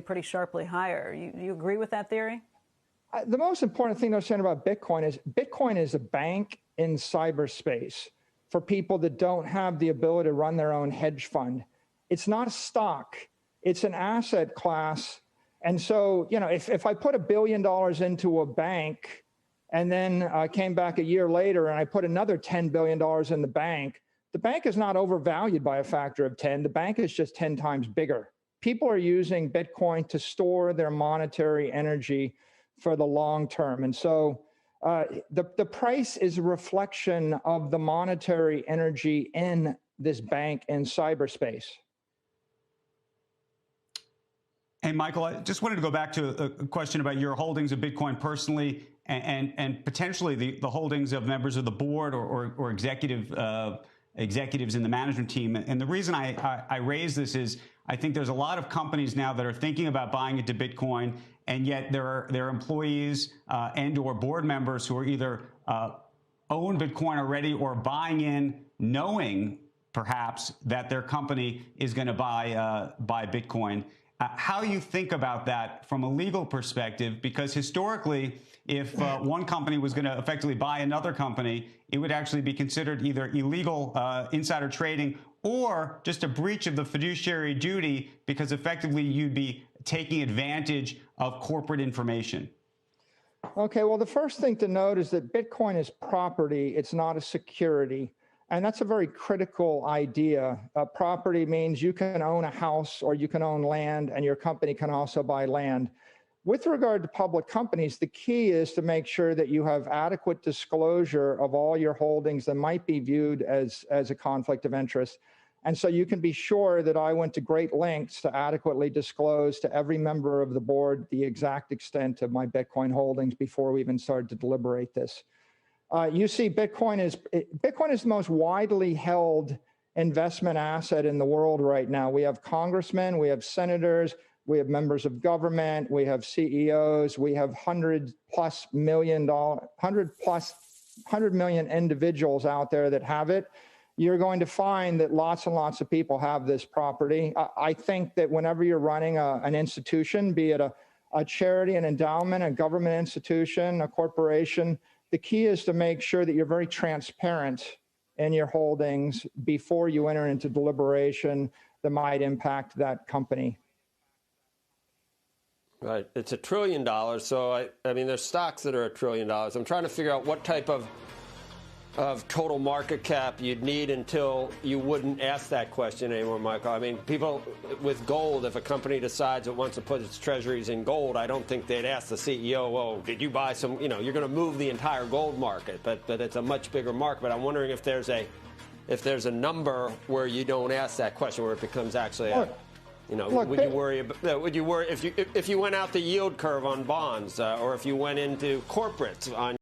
pretty sharply higher. You agree with that theory? The most important thing to understand about Bitcoin is a bank in cyberspace for people that don't have the ability to run their own hedge fund. It's not a stock. It's an asset class. And so, you know, if I put $1 billion into a bank and then came back a year later and I put another $10 billion in the bank is not overvalued by a factor of 10. The bank is just 10 times bigger. People are using Bitcoin to store their monetary energy for the long term. And so the price is a reflection of the monetary energy in this bank in cyberspace. Hey, Michael, I just wanted to go back to a question about your holdings of Bitcoin personally and potentially the holdings of members of the board or executives in the management team. And the reason I raise this is I think there's a lot of companies now that are thinking about buying into Bitcoin, and yet there are employees and or board members who are either own Bitcoin already or buying in knowing perhaps that their company is going to buy Bitcoin. How you think about that from a legal perspective, because historically, if one company was going to effectively buy another company, it would actually be considered either illegal insider trading or just a breach of the fiduciary duty, because effectively you'd be taking advantage of corporate information. Okay, well, the first thing to note is that Bitcoin is property. It's not a security. And that's a very critical idea. Property means you can own a house or you can own land, and your company can also buy land. With regard to public companies, the key is to make sure that you have adequate disclosure of all your holdings that might be viewed as a conflict of interest. And so you can be sure that I went to great lengths to adequately disclose to every member of the board the exact extent of my Bitcoin holdings before we even started to deliberate this. You see, Bitcoin is the most widely held investment asset in the world right now. We have congressmen, we have senators, we have members of government, we have CEOs, we have 100 million individuals out there that have it. You're going to find that lots and lots of people have this property. I think that whenever you're running an institution, be it a charity, an endowment, a government institution, a corporation, the key is to make sure that you're very transparent in your holdings before you enter into deliberation that might impact that company. Right. It's $1 trillion. So, I mean, there's stocks that are $1 trillion. I'm trying to figure out what type of total market cap you'd need until you wouldn't ask that question anymore, Michael. I mean, people with gold, if a company decides it wants to put its treasuries in gold, I don't think they'd ask the CEO, well, did you buy some, you know, you're going to move the entire gold market, but it's a much bigger market. But I'm wondering if there's a number where you don't ask that question, where it becomes actually a, you know, would you worry if you went out the yield curve on bonds, or if you went into corporates on